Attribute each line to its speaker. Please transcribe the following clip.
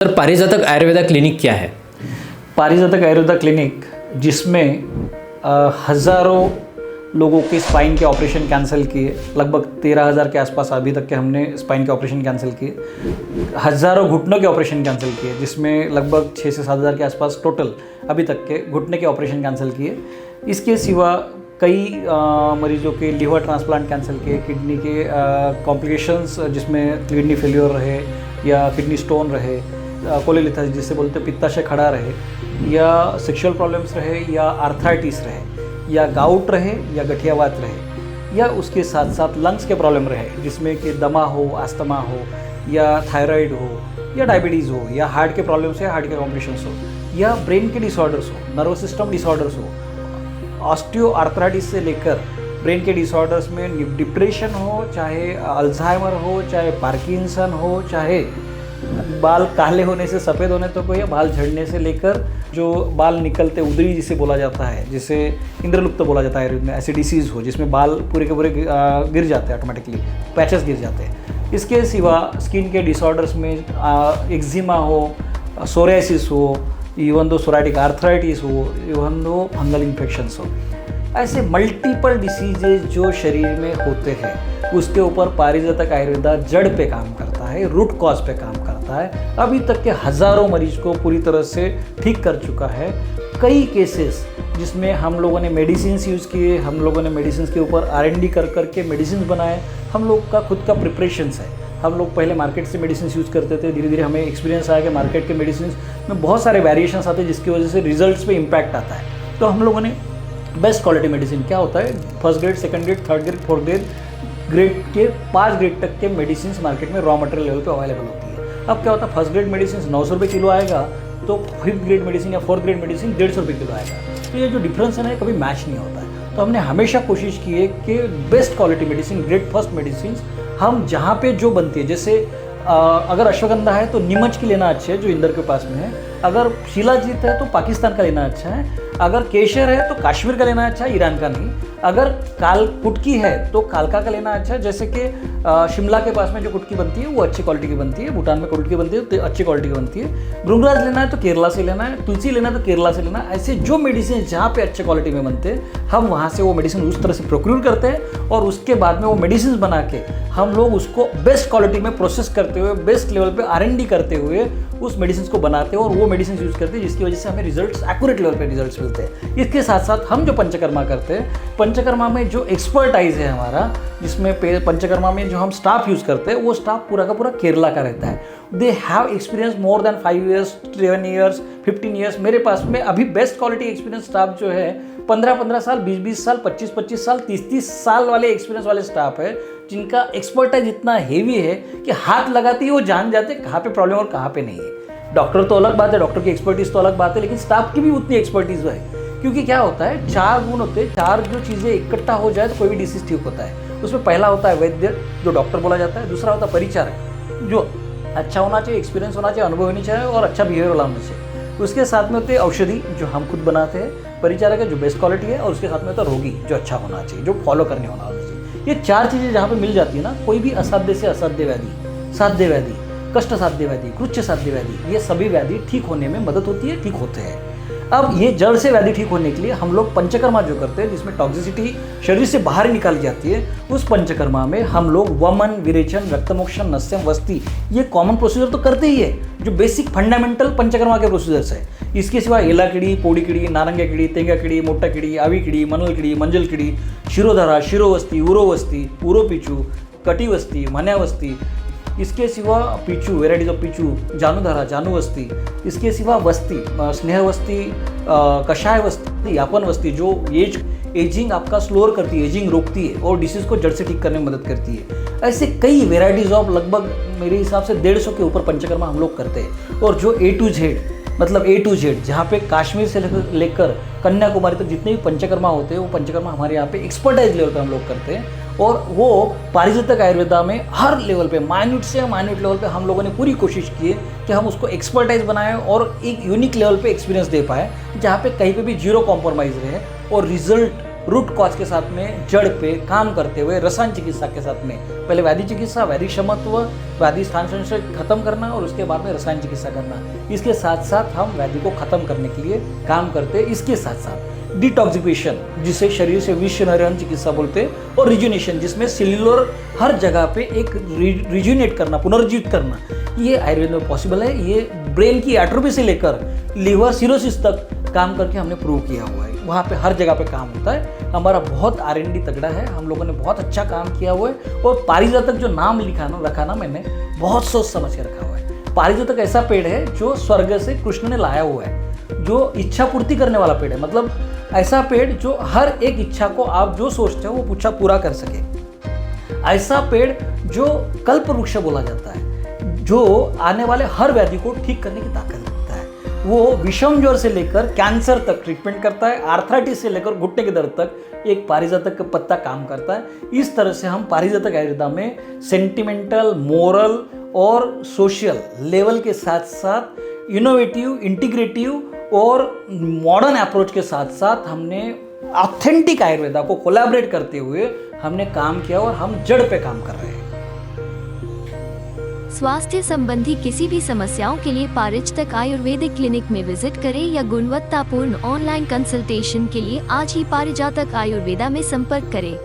Speaker 1: Sir, पारिजातक Ayurveda clinic क्या है?
Speaker 2: पारिजातक Ayurveda clinic जिसमें हज़ारों लोगों के स्पाइन के ऑपरेशन कैंसिल किए, लगभग 13,000 के आसपास अभी तक के हमने स्पाइन के ऑपरेशन कैंसिल किए, हज़ारों घुटनों के ऑपरेशन कैंसिल किए, जिसमें लगभग 6 से 7,000 के आसपास टोटल अभी तक के घुटने के ऑपरेशन कैंसिल किए। इसके सिवा कई मरीजों के लिवर ट्रांसप्लांट कैंसिल किए, किडनी के कॉम्प्लिकेशंस जिसमें किडनी फेलियर रहे या किडनी स्टोन रहे, कोलेलिथस जिसे बोलते हैं पित्ताशय खड़ा रहे, या सेक्सुअल प्रॉब्लम्स रहे, या आर्थराइटिस रहे, या गाउट रहे, या गठियावात रहे, या उसके साथ साथ लंग्स के प्रॉब्लम रहे जिसमें कि दमा हो, अस्थमा हो, या थायराइड हो, या डायबिटीज़ हो, या हार्ट के प्रॉब्लम्स या हार्ट के कॉम्प्लिकेशंस हो, या ब्रेन के डिसऑर्डर्स हो, नर्वस सिस्टम डिसऑर्डर्स हो, ऑस्टियो आर्थराइटिस से लेकर ब्रेन के डिसऑर्डर्स में डिप्रेशन हो, चाहे अल्जाइमर हो, चाहे पार्किंसन हो, चाहे बाल काले होने से सफ़ेद होने तक हो, या बाल झड़ने से लेकर जो बाल निकलते उदरी जिसे बोला जाता है, जिसे इंद्रलुप्त बोला जाता है आयुर्वेद में, ऐसी डिसीज़ हो जिसमें बाल पूरे के पूरे गिर जाते हैं, ऑटोमेटिकली पैचेस गिर जाते हैं। इसके सिवा स्किन के डिसऑर्डर्स में एक्जिमा हो, सोरियासिस हो, इवन दो सोराइटिक आर्थराइटिस हो, इवन दो फंगल इन्फेक्शंस हो, ऐसे मल्टीपल डिसीजेज जो शरीर में होते हैं उसके ऊपर पारिजातक आयुर्वेदा जड़ पे काम करता है, रूट कॉज पे काम करता है। अभी तक के हज़ारों मरीज को पूरी तरह से ठीक कर चुका है। कई केसेस जिसमें हम लोगों ने मेडिसिन्स यूज़ किए, हम लोगों ने मेडिसिन्स के ऊपर R&D कर करके मेडिसिन बनाए। हम लोग का खुद का प्रिपरेशंस है। हम लोग पहले मार्केट से मेडिसिन यूज़ करते थे, धीरे धीरे हमें एक्सपीरियंस आया कि मार्केट के मेडिसिन में बहुत सारे वेरिएशंस आते हैं जिसकी वजह से रिजल्ट्स पे इम्पैक्ट आता है। तो हम लोगों ने बेस्ट क्वालिटी मेडिसिन क्या होता है, first grade, second grade, third grade, fourth grade के 5 ग्रेड तक के मेडिसिन मार्केट में रॉ मटेरियल लेवल पे अवेलेबल होती है। अब क्या होता है, फर्स्ट ग्रेड मेडिसिन 900 रुपये किलो आएगा, तो फिफ्थ ग्रेड मेडिसिन या फोर्थ ग्रेड मेडिसिन 150 रुपये किलो आएगा। तो ये जो डिफरेंस है ना, कभी मैच नहीं होता है। तो हमने हमेशा कोशिश की है कि best quality medicine, grade first medicine हम जहाँ पे जो बनती है, जैसे अगर अश्वगंधा है तो नीमच की लेना अच्छा है जो इंदौर के पास में है, अगर शिलाजीत है तो पाकिस्तान का लेना अच्छा है, अगर केशर है तो कश्मीर का लेना अच्छा है, ईरान का नहीं, अगर काल कुटकी है तो कालका का लेना अच्छा है, जैसे कि शिमला के पास में जो कुटकी बनती है वो अच्छी क्वालिटी की बनती है, भूटान में कुटकी बनती है तो अच्छी क्वालिटी की बनती है, भृंगराज लेना है तो केरला से लेना है, तुलसी लेना है तो केरला से लेना है। ऐसे जो मेडिसिन जहाँ पे अच्छे क्वालिटी में बनते हैं हम वहाँ से वो मेडिसिन उस तरह से प्रोक्यूर करते हैं, और उसके बाद में वो मेडिसिन बना के हम लोग उसको बेस्ट क्वालिटी में प्रोसेस करते हुए, बेस्ट लेवल पे R&D करते हुए उस मेडिसिन को बनाते हैं और वो मेडिसिन यूज़ करते हैं, जिसकी वजह से हमें रिजल्ट्स एक्यूरेट लेवल पे रिजल्ट्स मिलते हैं। इसके साथ साथ हम जो पंचकर्मा करते हैं, पंचकर्मा में जो एक्सपर्टाइज है हमारा, जिसमें पंचकर्मा में जो हम स्टाफ यूज़ करते हैं वो स्टाफ पूरा का पूरा केरला का रहता है। They have experience more than 5 years, 7 years, 15 years. मेरे पास में अभी बेस्ट क्वालिटी एक्सपीरियंस स्टाफ जो है 15-15 साल, 20-20 साल, 25-25 साल, 30-30 साल वाले एक्सपीरियंस वाले स्टाफ है, जिनका एक्सपर्टाइज इतना हेवी है कि हाथ लगाते ही वो जान जाते कहाँ पे प्रॉब्लम और कहाँ पे नहीं है। डॉक्टर तो अलग बात है, डॉक्टर की एक्सपर्टीज तो अलग बात है, लेकिन स्टाफ की भी उतनी एक्सपर्टीज है। क्योंकि क्या होता है, 4 गुण होते हैं, 4 जो चीज़ें इकट्ठा हो जाए तो कोई भी डिसीज ठीक होता है। उसमें पहला होता है वैद्य, जो डॉक्टर बोला जाता है, दूसरा होता है परिचारक, जो अच्छा होना चाहिए, एक्सपीरियंस होना चाहिए, अनुभव होनी चाहिए और अच्छा बिहेवियर वाला होना चाहिए। उसके साथ में होते हैं औषधि, जो हम खुद बनाते हैं, परिचारक है जो बेस्ट क्वालिटी है, और उसके साथ में होता है रोगी, जो अच्छा होना चाहिए, जो फॉलो करने होना चाहिए। ये 4 चीज़ें जहाँ पे मिल जाती है ना, कोई भी असाध्य से असाध्य व्याधि, साध्य व्याधि, कष्ट साध्य व्याधि, कृच्छ साध्य व्याधि, ये सभी व्याधि ठीक होने में मदद होती है, ठीक होते हैं। अब ये जड़ से व्याधि ठीक होने के लिए हम लोग पंचकर्मा जो करते हैं, जिसमें टॉक्सिसिटी शरीर से बाहर ही निकाली जाती है, उस पंचकर्मा में हम लोग वमन, विरेचन, रक्तमोक्षण, नस्यम, वस्ती, ये कॉमन प्रोसीजर तो करते ही है, जो बेसिक फंडामेंटल पंचकर्मा के प्रोसीजर्स है। इसके सिवा एला कीड़ी, पोड़ी कीड़ी, नारंगा कीड़ी, तेंगा कीड़ी, मोटा कीड़ी, आवी कीड़ी, मनल कीड़ी, मंजल कीड़ी, शिरोधरा, शिरोवस्ती, उरोवस्ती, उरोपीचू, कटिवस्ती, मन्यावस्ती, इसके सिवा पीचू, वेराइटीज ऑफ पीचू, जानुधारा, जानुवस्ती, इसके सिवा वस्ती, स्नेहवस्ती, कषाय वस्ती, यापन वस्ती, जो एजिंग आपका स्लोअर करती है, एजिंग रोकती है और डिसीज़ को जड़ से ठीक करने में मदद करती है। ऐसे कई वेराइटीज़ ऑफ, लगभग मेरे हिसाब से 150 के ऊपर पंचकर्मा हम लोग करते हैं। और जो A to Z, मतलब A to Z, जहाँ पे कश्मीर से लेकर कन्याकुमारी तक जितने भी पंचकर्मा होते हैं वो पंचकर्मा हमारे यहाँ पे एक्सपर्टाइज लेवल पे हम लोग करते हैं। और वो पारिजातक आयुर्वेदा में हर लेवल पे, माइन्यूट से माइन्यूट लेवल पे हम लोगों ने पूरी कोशिश की है कि हम उसको एक्सपर्टाइज बनाएं और एक यूनिक लेवल पे एक्सपीरियंस दे पाए, जहाँ पे कहीं पे भी जीरो कॉम्प्रोमाइज़ रहे और रिजल्ट रूट कॉज के साथ में, जड़ पे काम करते हुए रसायन चिकित्सा के साथ में, पहले वैदिक चिकित्सा, वैदिक क्षमत्व, वैदिक स्थान संशय खत्म करना और उसके बाद में रसायन चिकित्सा करना। इसके साथ साथ हम वैदिक को खत्म करने के लिए काम करते हैं। इसके साथ साथ डिटॉक्सिफिकेशन, जिसे शरीर से विष निरहन चिकित्सा बोलते हैं, और रिजुनेशन, जिसमें सेल्युलर हर जगह पे एक रिजुनेट करना, पुनर्जीवित करना, ये आयुर्वेद में पॉसिबल है। ये ब्रेन की एट्रोफी से लेकर लिवर सिरोसिस तक काम करके हमने प्रूव किया हुआ है। वहाँ पे हर जगह पे काम होता है। हमारा बहुत R&D तगड़ा है, हम लोगों ने बहुत अच्छा काम किया हुआ है। और पारिजातक जो नाम रखा ना मैंने, बहुत सोच समझ के रखा हुआ है। पारिजातक ऐसा पेड़ है जो स्वर्ग से कृष्ण ने लाया हुआ है, जो इच्छा पूर्ति करने वाला पेड़ है। मतलब ऐसा पेड़ जो हर एक इच्छा को आप जो सोचते हो वो इच्छा पूरा कर सके। ऐसा पेड़ जो कल्प वृक्ष बोला जाता है, जो आने वाले हर व्याधि को ठीक करने की ताकत रखता है। वो विषम ज्वर से लेकर कैंसर तक ट्रीटमेंट करता है। आर्थराइटिस से लेकर घुटने के दर्द तक एक पारिजातक का पत्ता काम करता है। इस तरह से हम पारिजातक आयुर्वेदा में सेंटिमेंटल, मोरल और सोशल लेवल के साथ साथ इनोवेटिव, इंटीग्रेटिव और मॉडर्न अप्रोच के साथ साथ हमने ऑथेंटिक आयुर्वेदा को कोलैबोरेट करते हुए हमने काम किया और हम जड़ पे काम कर रहे हैं।
Speaker 3: स्वास्थ्य संबंधी किसी भी समस्याओं के लिए पारिजातक आयुर्वेदिक क्लिनिक में विजिट करें या गुणवत्तापूर्ण ऑनलाइन कंसल्टेशन के लिए आज ही पारिजातक आयुर्वेदा में संपर्क करें।